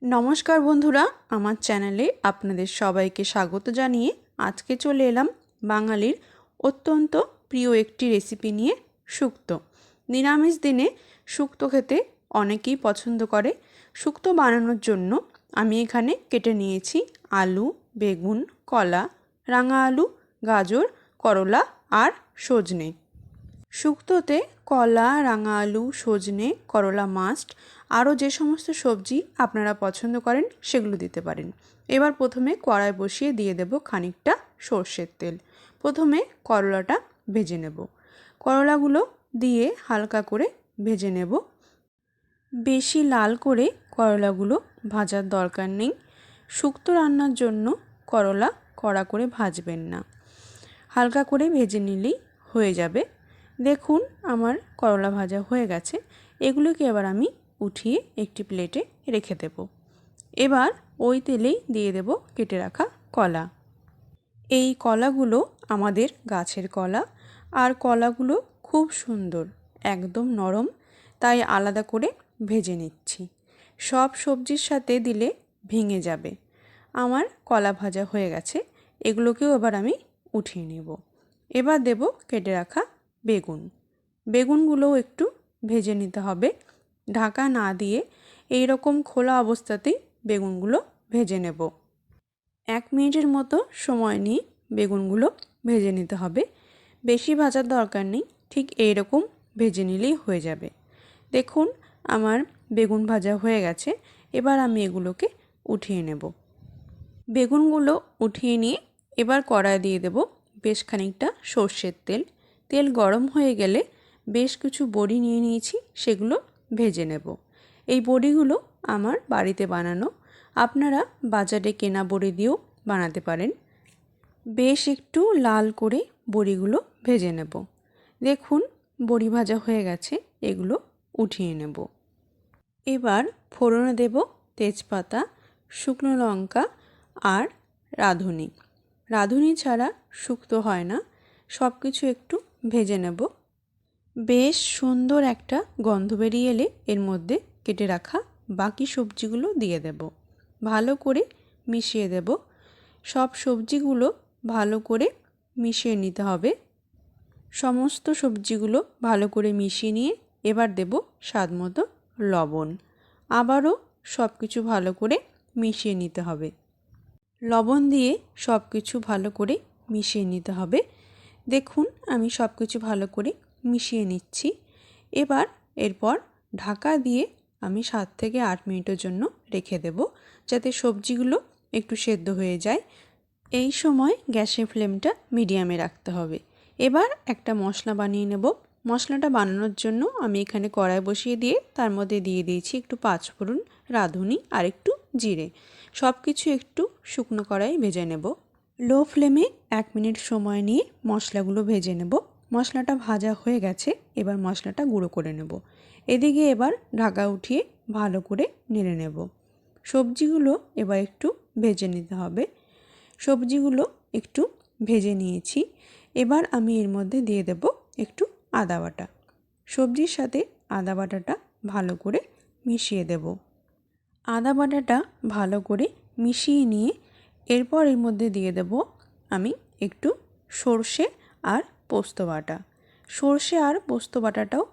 নমস্কার বন্ধুরা, আমার চ্যানেলে আপনাদের সবাইকে স্বাগত জানিয়ে আজকে চলে এলাম বাঙালির অত্যন্ত প্রিয় একটি রেসিপি নিয়ে, শুক্তো। নিরামিষ দিনে শুক্তো খেতে অনেকেই পছন্দ করে। শুক্তো বানানোর জন্য আমি এখানে কেটে নিয়েছি আলু, বেগুন, কলা, রাঙা আলু, গাজর, করলা আর সজনে। শুক্তোতে কলা, রাঙা আলু, সজনে, করলা মাস্ট। আরও যে সমস্ত সবজি আপনারা পছন্দ করেন সেগুলো দিতে পারেন। এবার প্রথমে কড়াই বসিয়ে দিয়ে দেব খানিকটা সর্ষের তেল। প্রথমে করলাটা ভেজে নেব। করলাগুলো দিয়ে হালকা করে ভেজে নেব। বেশি লাল করে করলাগুলো ভাজার দরকার নেই। শুক্তো রান্নার জন্য করলা কড়া করে ভাজবেন না, হালকা করে ভেজে নিলেই হয়ে যাবে। দেখুন আমার করলা ভাজা হয়ে গেছে। এগুলোকে এবার আমি উঠিয়ে একটি প্লেটে রেখে দেব। এবার ওই তেলেই দিয়ে দেব কেটে রাখা কলা। এই কলাগুলো আমাদের গাছের কলা, আর কলাগুলো খুব সুন্দর, একদম নরম, তাই আলাদা করে ভেজে নিচ্ছি। সব সবজির সাথে দিলে ভেঙে যাবে। আমার কলা ভাজা হয়ে গেছে, এগুলোকেও এবার আমি উঠিয়ে নেব। এবার দেব কেটে রাখা বেগুন। বেগুনগুলোও একটু ভেজে নিতে হবে, ঢাকা না দিয়ে এই রকম খোলা অবস্থাতেই বেগুনগুলো ভেজে নেব। 1 মিনিটের মতো সময় নিয়ে বেগুনগুলো ভেজে নিতে হবে। বেশি ভাজার দরকার নেই, ঠিক এই রকম ভেজে নিলেই হয়ে যাবে। দেখুন আমার বেগুন ভাজা হয়ে গেছে। এবার আমি এগুলোকে উঠিয়ে নেব। বেগুনগুলো উঠিয়ে নিয়ে এবার কড়াই দিয়ে দেব বেশ খানিকটা সর্ষের তেল। তেল গরম হয়ে গেলে বেশ কিছু বড়ি নিয়ে নিয়েছি, সেগুলো ভেজে নেব। এই বড়িগুলো আমার বাড়িতে বানানো, আপনারা বাজারে কেনা বড়ি দিয়েও বানাতে পারেন। বেশ একটু লাল করে বড়িগুলো ভেজে নেব। দেখুন বড়ি ভাজা হয়ে গেছে, এগুলো উঠিয়ে নেব। এবার ফোড়নে দেব তেজপাতা, শুকনো লঙ্কা আর রাঁধুনি। রাঁধুনি ছাড়া শুক্তো হয় না। সব কিছু একটু ভেজে নেব। বেশ সুন্দর একটা গন্ধ বেরিয়ে এলে এর মধ্যে কেটে রাখা বাকি সবজিগুলো দিয়ে দেব। ভালো করে মিশিয়ে দেব। সব সবজিগুলো ভালো করে মিশিয়ে নিতে হবে। সমস্ত সবজিগুলো ভালো করে মিশিয়ে নিয়ে এবার দেব স্বাদ মতো লবণ। আবারও সব কিছু ভালো করে মিশিয়ে নিতে হবে। লবণ দিয়ে সব কিছু ভালো করে মিশিয়ে নিতে হবে। দেখুন আমি সব কিছু ভালো করে মিশিয়ে নিচ্ছি। এরপর ঢাকা দিয়ে আমি 7 থেকে 8 মিনিটের জন্য রেখে দেব, যাতে সবজিগুলো একটু সেদ্ধ হয়ে যায়। এই সময় গ্যাসের ফ্লেমটা মিডিয়ামে রাখতে হবে। এবার একটা মশলা বানিয়ে নেব। মশলাটা বানানোর জন্য আমি এখানে কড়াই বসিয়ে দিয়ে তার মধ্যে দিয়ে দিয়েছি একটু পাঁচফোড়ন, রাঁধুনি আর একটু জিরে। সব কিছু একটু শুকনো কড়াই ভেজে নেব। লো ফ্লেমে 1 মিনিট সময় নিয়ে মশলাগুলো ভেজে নেব। মশলাটা ভাজা হয়ে গেছে, এবার মশলাটা গুঁড়ো করে নেব। এদিকে এবার ঢাকা উঠিয়ে ভালো করে নেড়ে নেব। সবজিগুলো এবার একটু ভেজে নিতে হবে। সবজিগুলো একটু ভেজে নিয়েছি। এবার আমি এর মধ্যে দিয়ে দেব একটু আদা বাটা। সবজির সাথে আদা বাটাটা ভালো করে মিশিয়ে দেব। আদা বাটাটা ভালো করে মিশিয়ে নিয়ে এরপর এর মধ্যে দিয়ে দেব আমি একটু সর্ষে আর পোস্ত বাটা। সর্ষে আর পোস্ত বাটাটাও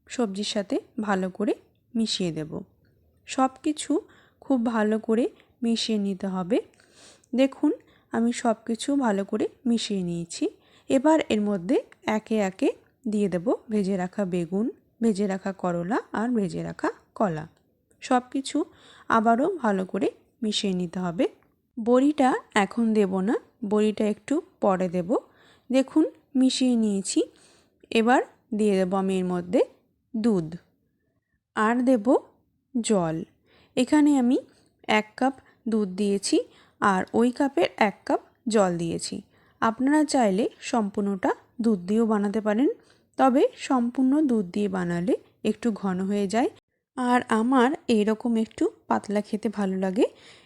সবজির সাথে ভালো করে মিশিয়ে দেব। সব কিছু খুব ভালো করে মিশিয়ে নিতে হবে। দেখুন আমি সব কিছু ভালো করে মিশিয়ে নিয়েছি। এবার এর মধ্যে একে একে দিয়ে দেব ভেজে রাখা বেগুন, ভেজে রাখা করলা আর ভেজে রাখা কলা। সব কিছু আবারও ভালো করে মিশিয়ে নিতে হবে। বড়িটা এখন দেব না, বড়িটা একটু পরে দেব। দেখুন মিশিয়ে নিয়েছি। এবার দিয়ে দেব আমি এর মধ্যে দুধ আর দেব জল। এখানে আমি 1 কাপ দুধ দিয়েছি আর ওই কাপের 1 কাপ জল দিয়েছি। আপনারা চাইলে সম্পূর্ণটা দুধ দিয়েও বানাতে পারেন, তবে সম্পূর্ণ দুধ দিয়ে বানালে একটু ঘন হয়ে যায়, আর আমার এইরকম একটু পাতলা খেতে ভালো লাগে।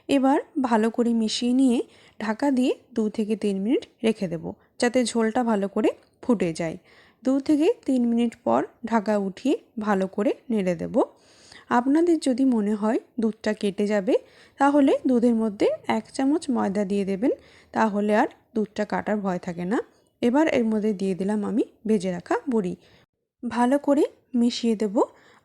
এবার ভালো করে মিশিয়ে নিয়ে ঢাকা দিয়ে 2 থেকে 3 মিনিট রেখে দেব, যাতে ঝোলটা ভালো করে ফুটে যায়। 2 থেকে 3 মিনিট পর ঢাকা উঠিয়ে ভালো করে নেড়ে দেব। আপনাদের যদি মনে হয় দুধটা কেটে যাবে তাহলে দুধের মধ্যে 1 চামচ ময়দা দিয়ে দেবেন, তাহলে আর দুধটা কাটার ভয় থাকে না। এবার এর মধ্যে দিয়ে দিলাম আমি ভেজে রাখা বড়ি। ভালো করে মিশিয়ে দেব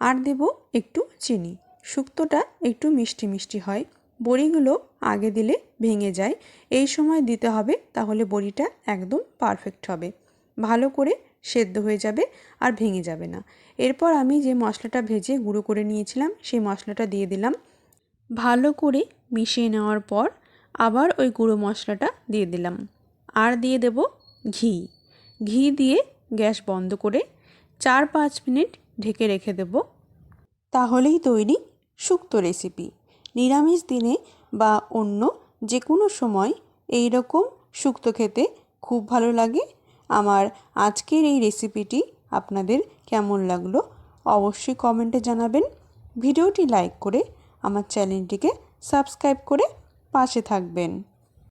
আর দেব একটু চিনি। শুক্তোটা একটু মিষ্টি মিষ্টি হয়, বড়িগুলো আগে দিলে ভেঙে যায়, এই সময় দিতে হবে, তাহলে বড়িটা একদম পারফেক্ট হবে, ভালো করে সেদ্ধ হয়ে যাবে আর ভেঙে যাবে না। এরপর আমি যে মশলাটা ভেজে গুঁড়ো করে নিয়েছিলাম সেই মশলাটা দিয়ে দিলাম। ভালো করে মিশিয়ে নেওয়ার পর আবার ওই গুঁড়ো মশলাটা দিয়ে দিলাম আর দিয়ে দেব ঘি। ঘি দিয়ে গ্যাস বন্ধ করে 4-5 মিনিট ঢেকে রেখে দেব। তাহলেই তৈরি শুক্তো রেসিপি। নিরামিষ দিনে বা অন্য যে কোনো সময় এই রকম শুক্তো খেতে খুব ভালো লাগে। আমার আজকের এই রেসিপিটি আপনাদের কেমন লাগলো অবশ্যই কমেন্টে জানাবেন। ভিডিওটি লাইক করে আমার চ্যানেলটিকে সাবস্ক্রাইব করে পাশে থাকবেন।